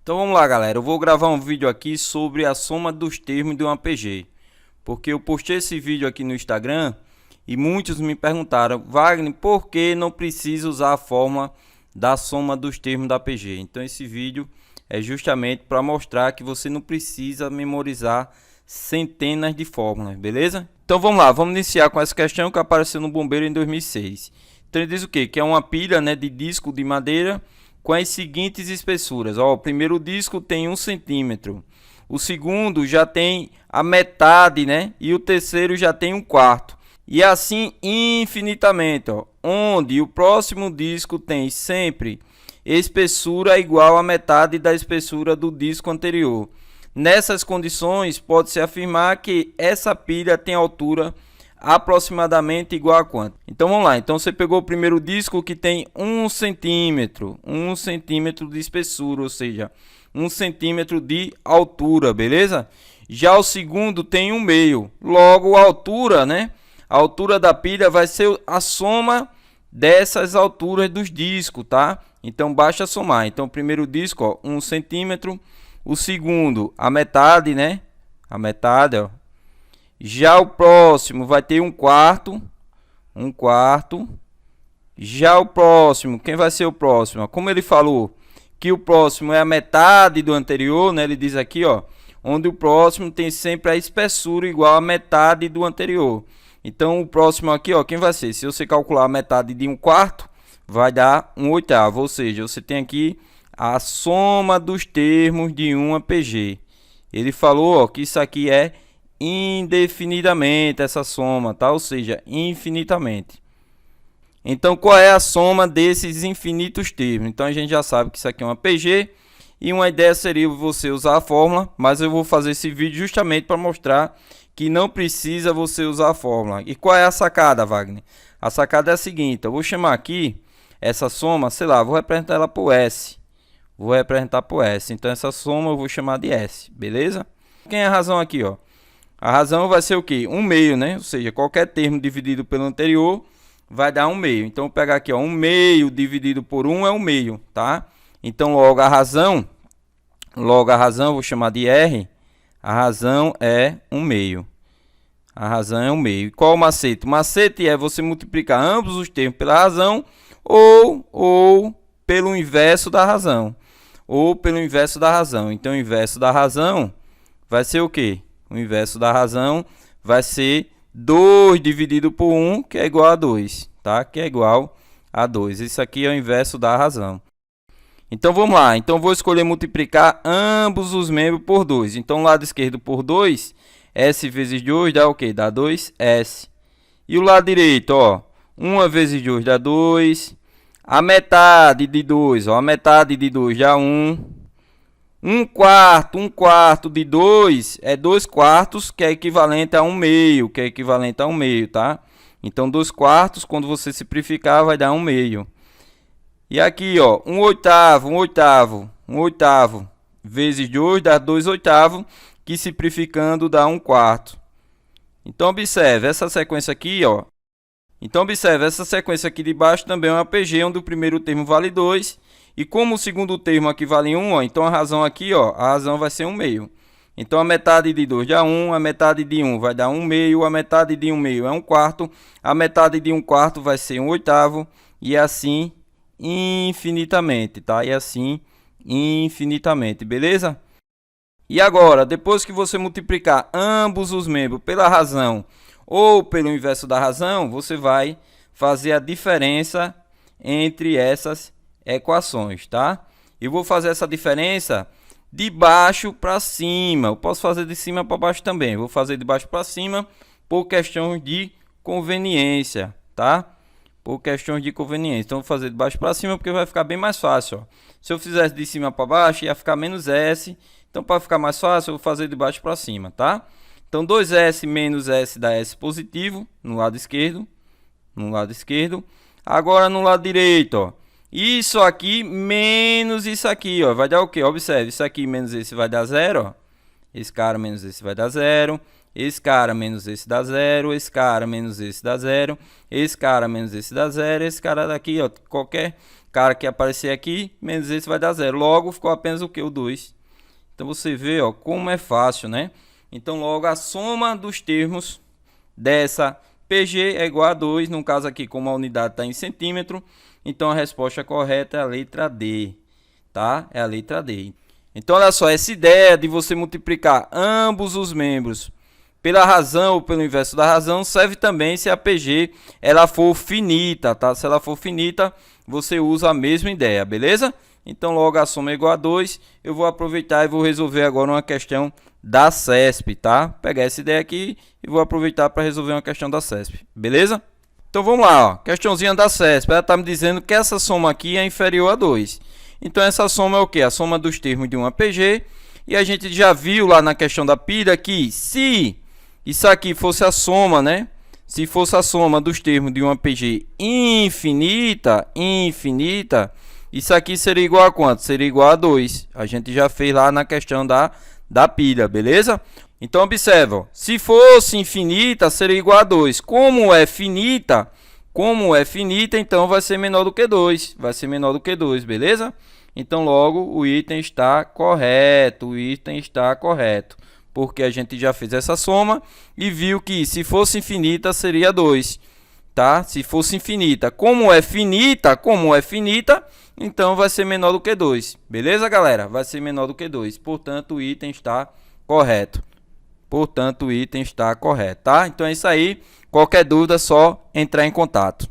Então vamos lá, galera, eu vou gravar um vídeo aqui sobre a soma dos termos de uma PG, porque eu postei esse vídeo aqui no Instagram e muitos me perguntaram: Wagner, por que não precisa usar a fórmula da soma dos termos da PG? Então esse vídeo é justamente para mostrar que você não precisa memorizar centenas de fórmulas, beleza? Então vamos lá, vamos iniciar com essa questão que apareceu no Bombeiro em 2006. Então ele diz o quê? Que é uma pilha, né, de disco de madeira com as seguintes espessuras. Ó, o primeiro disco tem 1 centímetro, o segundo já tem a metade, né? E o terceiro já tem 1/4. E assim infinitamente, ó, onde o próximo disco tem sempre espessura igual à metade da espessura do disco anterior. Nessas condições, pode-se afirmar que essa pilha tem altura aproximadamente igual a quanto? Então vamos lá, então você pegou o primeiro disco que tem 1 centímetro de espessura, ou seja, 1 centímetro de altura, beleza? Já o segundo tem 1/2, logo a altura, né? A altura da pilha vai ser a soma dessas alturas dos discos, tá? Então basta somar. Então o primeiro disco, ó, 1 centímetro, o segundo a metade, né? A metade, ó. Já o próximo vai ter 1/4, 1/4. Já o próximo, quem vai ser o próximo? Como ele falou que o próximo é a metade do anterior, né? Ele diz aqui, ó, onde o próximo tem sempre a espessura igual à metade do anterior. Então o próximo aqui, ó, quem vai ser? Se você calcular a metade de 1/4, vai dar 1/8, ou seja, você tem aqui a soma dos termos de uma PG. Ele falou, ó, que isso aqui é indefinidamente essa soma, tá? Ou seja, infinitamente. Então qual é a soma desses infinitos termos? Então a gente já sabe que isso aqui é uma PG e uma ideia seria você usar a fórmula, mas eu vou fazer esse vídeo justamente para mostrar que não precisa você usar a fórmula. E qual é a sacada, Wagner? A sacada é a seguinte: eu vou chamar aqui essa soma, sei lá, vou representar ela por S. Vou representar por S. Então essa soma eu vou chamar de S, beleza? Quem é a razão aqui, ó? A razão vai ser o quê? 1/2, né? Ou seja, qualquer termo dividido pelo anterior vai dar 1/2. Então, vou pegar aqui, ó, 1/2 dividido por 1 é 1/2, tá? Então, logo a razão, vou chamar de R, a razão é 1/2. A razão é 1/2. E qual o macete? O macete é você multiplicar ambos os termos pela razão ou pelo inverso da razão. Ou pelo inverso da razão. Então, o inverso da razão vai ser o quê? O inverso da razão vai ser 2 dividido por 1, que é igual a 2, tá? Que é igual a 2. Isso aqui é o inverso da razão. Então vamos lá. Então vou escolher multiplicar ambos os membros por 2. Então lado esquerdo por 2, S vezes 2 dá o quê? Dá 2S. E o lado direito, ó, 1 vezes 2 dá 2. A metade de 2, ó, a metade de 2 dá 1. 1/4 de 2 é 2/4, que é equivalente a 1/2, que é equivalente a 1/2, tá? Então 2/4, quando você simplificar, vai dar 1/2. E aqui, ó, 1/8 vezes 2 dá 2/8, que simplificando dá 1/4. Então observe essa sequência aqui, ó. Então observe essa sequência aqui de baixo também é uma PG, onde o primeiro termo vale 2. E como o segundo termo aqui vale 1, ó, então a razão aqui, ó, a razão vai ser 1/2. Então a metade de 2 dá 1, a metade de 1 vai dar 1/2, a metade de 1/2 é 1/4, a metade de 1/4 vai ser 1/8 e assim infinitamente, tá? E assim infinitamente, beleza? E agora, depois que você multiplicar ambos os membros pela razão ou pelo inverso da razão, você vai fazer a diferença entre essas equações, tá? Eu vou fazer essa diferença de baixo para cima. Eu posso fazer de cima para baixo também. Vou fazer de baixo para cima por questões de conveniência, tá? Por questões de conveniência. Então, vou fazer de baixo para cima porque vai ficar bem mais fácil, ó. Se eu fizesse de cima para baixo, ia ficar menos S. Então, para ficar mais fácil, eu vou fazer de baixo para cima, tá? Então, 2S menos S dá S positivo no lado esquerdo. No lado esquerdo. Agora, no lado direito, ó. Isso aqui menos isso aqui, ó, vai dar o quê? Observe, isso aqui menos esse vai dar 0, ó. Esse cara menos esse vai dar 0. Esse cara menos esse dá 0. Esse cara menos esse dá 0. Esse cara menos esse dá 0. Esse cara daqui, ó, qualquer cara que aparecer aqui, menos esse vai dar 0. Logo, ficou apenas o que? O 2. Então, você vê, ó, como é fácil, né? Então, logo, a soma dos termos dessa PG é igual a 2. No caso aqui, como a unidade está em centímetro, então a resposta correta é a letra D, tá? É a letra D. Então, olha só, essa ideia de você multiplicar ambos os membros pela razão ou pelo inverso da razão serve também se a PG ela for finita, tá? Se ela for finita, você usa a mesma ideia, beleza? Então, logo a soma é igual a 2. Eu vou aproveitar e vou resolver agora uma questão da CESP, tá? Pegar essa ideia aqui e vou aproveitar para resolver uma questão da CESP, beleza? Então, vamos lá, ó. Questãozinha da CESP. Ela está me dizendo que essa soma aqui é inferior a 2. Então, essa soma é o quê? A soma dos termos de uma PG. E a gente já viu lá na questão da pilha que se isso aqui fosse a soma, né? Se fosse a soma dos termos de uma PG infinita, isso aqui seria igual a quanto? Seria igual a 2. A gente já fez lá na questão da pilha, beleza? Então, observa, ó, se fosse infinita, seria igual a 2. Como é finita, então vai ser menor do que 2. Vai ser menor do que 2, beleza? Então, logo, o item está correto. Porque a gente já fez essa soma e viu que se fosse infinita seria 2, tá? Se fosse infinita, como é finita, então vai ser menor do que 2. Beleza, galera? Vai ser menor do que 2. Portanto, o item está correto. Tá? Então é isso aí. Qualquer dúvida, é só entrar em contato.